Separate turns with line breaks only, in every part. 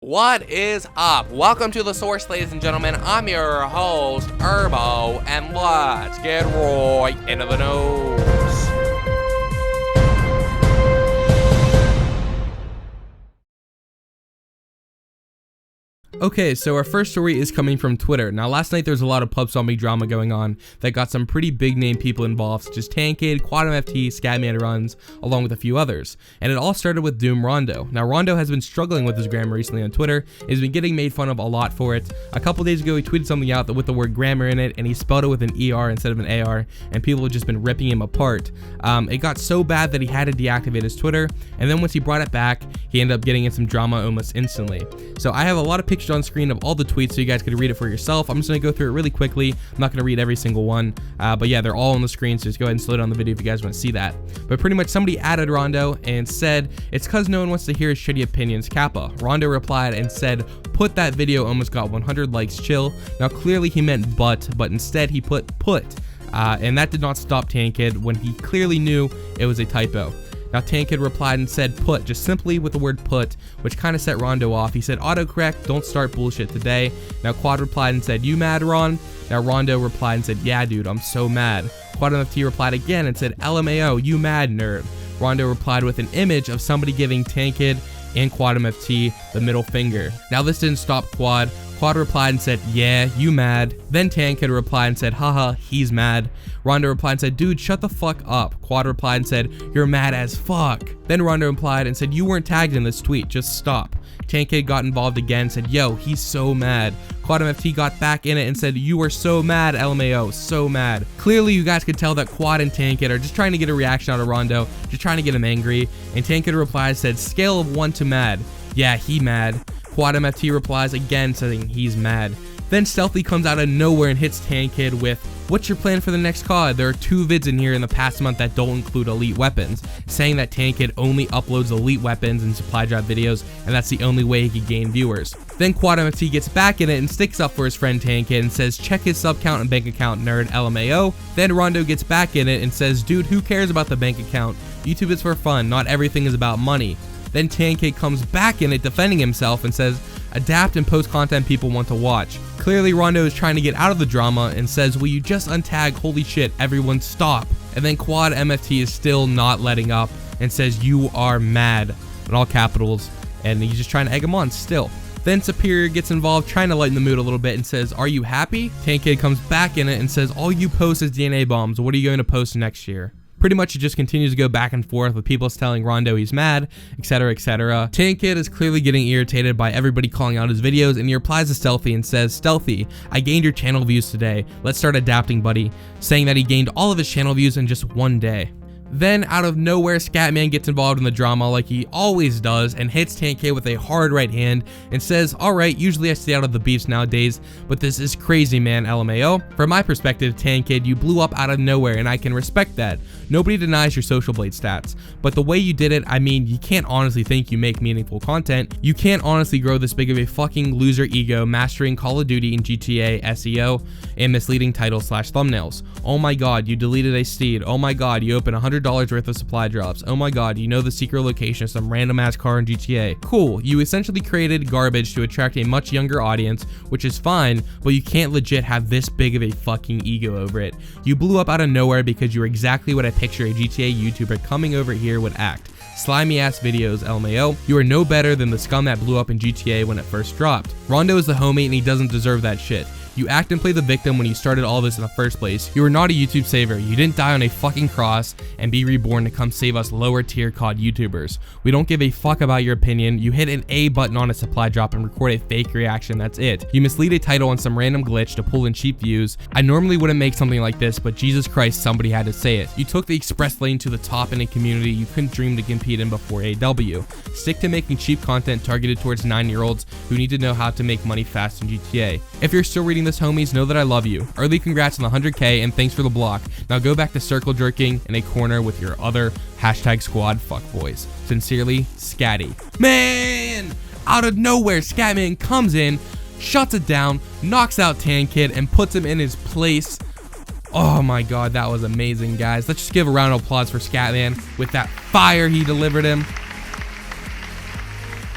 What is up? Welcome to The Source, ladies and gentlemen. I'm your host, Herbo, and let's get right into the news.
Okay, so our first story is coming from Twitter. Now, last night there was a lot of Pub Zombie drama going on that got some pretty big name people involved, such as iTanKid, QuadMFT, SkatManRuns, along with a few others. And it all started with DooM Rondo. Now, Rondo has been struggling with his grammar recently on Twitter, and has been getting made fun of a lot for it. A couple days ago, he tweeted something out with the word grammar in it, and he spelled it with an ER instead of an AR, and people have just been ripping him apart. It got so bad that he had to deactivate his Twitter, and then once he brought it back, he ended up getting in some drama almost instantly. So I have a lot of pictures on screen of all the tweets so you guys could read it for yourself. I'm just going to go through it really quickly. I'm not going to read every single one, but yeah, they're all on the screen, so just go ahead and slow down the video if you guys want to see that. But pretty much somebody added Rondo and said, "It's cause no one wants to hear his shitty opinions, Kappa." Rondo replied and said, "Put that video almost got 100 likes, chill." Now clearly he meant but instead he put, and that did not stop iTanKid when he clearly knew it was a typo. Now iTanKid replied and said put, just simply with the word put, which kind of set Rondo off. He said, "Autocorrect, don't start bullshit today." Now Quad replied and said, "You mad, Ron?" Now Rondo replied and said, "Yeah, dude, I'm so mad." QuadMFT replied again and said, "LMAO, you mad, nerd." Rondo replied with an image of somebody giving iTanKid and QuadMFT the middle finger. Now this didn't stop Quad. Quad replied and said, "Yeah, you mad." Then iTanKid replied and said, "Haha, he's mad." Rondo replied and said, "Dude, shut the fuck up." Quad replied and said, "You're mad as fuck." Then Rondo replied and said, "You weren't tagged in this tweet, just stop." iTanKid got involved again and said, "Yo, he's so mad." QuadMFT got back in it and said, "You are so mad, LMAO, so mad." Clearly, you guys could tell that Quad and iTanKid are just trying to get a reaction out of Rondo, just trying to get him angry. And iTanKid replied and said, "Scale of 1 to mad." "Yeah, he mad." QuadMFT replies again saying he's mad. Then Stealthy comes out of nowhere and hits iTanKid with, "What's your plan for the next COD? There are 2 vids in here in the past month that don't include elite weapons," saying that iTanKid only uploads elite weapons and supply drop videos, and that's the only way he could gain viewers. Then QuadMFT gets back in it and sticks up for his friend iTanKid and says, "Check his sub count and bank account, nerd, LMAO." Then Rondo gets back in it and says, "Dude, who cares about the bank account? YouTube is for fun, not everything is about money." Then iTanKid comes back in it defending himself and says, "Adapt and post content people want to watch." Clearly Rondo is trying to get out of the drama and says, "Will you just untag? Holy shit, everyone stop." And then QuadMFT is still not letting up and says, "You are mad," in all capitals, and he's just trying to egg him on still. Then Superior gets involved, trying to lighten the mood a little bit and says, "Are you happy?" iTanKid comes back in it and says, "All you post is DNA bombs. What are you going to post next year?" Pretty much it just continues to go back and forth with people telling Rondo he's mad, etc, etc. iTanKid is clearly getting irritated by everybody calling out his videos, and he replies to Stealthy and says, "Stealthy, I gained your channel views today. Let's start adapting, buddy," saying that he gained all of his channel views in just one day. Then out of nowhere, Scatman gets involved in the drama like he always does and hits iTanKid with a hard right hand and says, "Alright, usually I stay out of the beefs nowadays, but this is crazy, man, LMAO. From my perspective, iTanKid, you blew up out of nowhere and I can respect that. Nobody denies your social blade stats, but the way you did it, I mean, you can't honestly think you make meaningful content. You can't honestly grow this big of a fucking loser ego mastering Call of Duty and GTA SEO and misleading titles/thumbnails. Oh my god, you deleted a steed. Oh my god, you opened $100 worth of supply drops. Oh my god, you know the secret location of some random ass car in GTA. Cool, you essentially created garbage to attract a much younger audience, which is fine, but you can't legit have this big of a fucking ego over it. You blew up out of nowhere because you're exactly what I picture a GTA YouTuber coming over here would act. Slimy ass videos, LMAO. You are no better than the scum that blew up in GTA when it first dropped. Rondo is the homie and he doesn't deserve that shit. You act and play the victim when you started all this in the first place. You are not a YouTube saver. You didn't die on a fucking cross and be reborn to come save us lower tier COD YouTubers. We don't give a fuck about your opinion. You hit an A button on a supply drop and record a fake reaction, that's it. You mislead a title on some random glitch to pull in cheap views. I normally wouldn't make something like this, but Jesus Christ, somebody had to say it. You took the express lane to the top in a community you couldn't dream to compete in before AW. Stick to making cheap content targeted towards 9-year-olds who need to know how to make money fast in GTA. If you're still reading this, homies, know that I love you. Early congrats on the 100K and thanks for the block. Now go back to circle jerking in a corner with your other #squad fuckboys. Sincerely, Scatty. Man! Out of nowhere, Scatman comes in, shuts it down, knocks out iTanKid, and puts him in his place. Oh my god, that was amazing, guys. Let's just give a round of applause for Scatman with that fire he delivered him.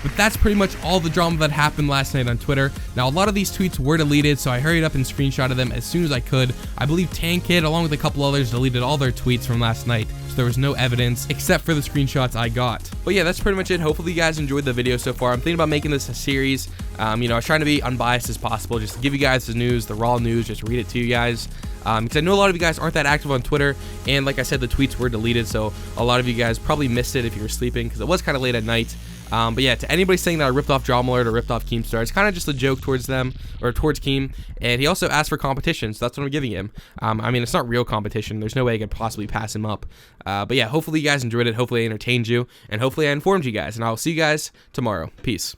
But that's pretty much all the drama that happened last night on Twitter. Now, a lot of these tweets were deleted, so I hurried up and screenshotted them as soon as I could. I believe iTanKid, along with a couple others, deleted all their tweets from last night, so there was no evidence except for the screenshots I got. But yeah, that's pretty much it. Hopefully you guys enjoyed the video so far. I'm thinking about making this a series. I was trying to be unbiased as possible, just to give you guys the news, the raw news, just read it to you guys. Because I know a lot of you guys aren't that active on Twitter, and like I said, the tweets were deleted, so a lot of you guys probably missed it if you were sleeping, because it was kind of late at night. But yeah, to anybody saying that I ripped off Drama Alert or ripped off Keemstar, it's kind of just a joke towards them, or towards Keem, and he also asked for competition, so that's what I'm giving him. It's not real competition. There's no way I could possibly pass him up. But yeah, hopefully you guys enjoyed it, hopefully I entertained you, and hopefully I informed you guys, and I'll see you guys tomorrow. Peace.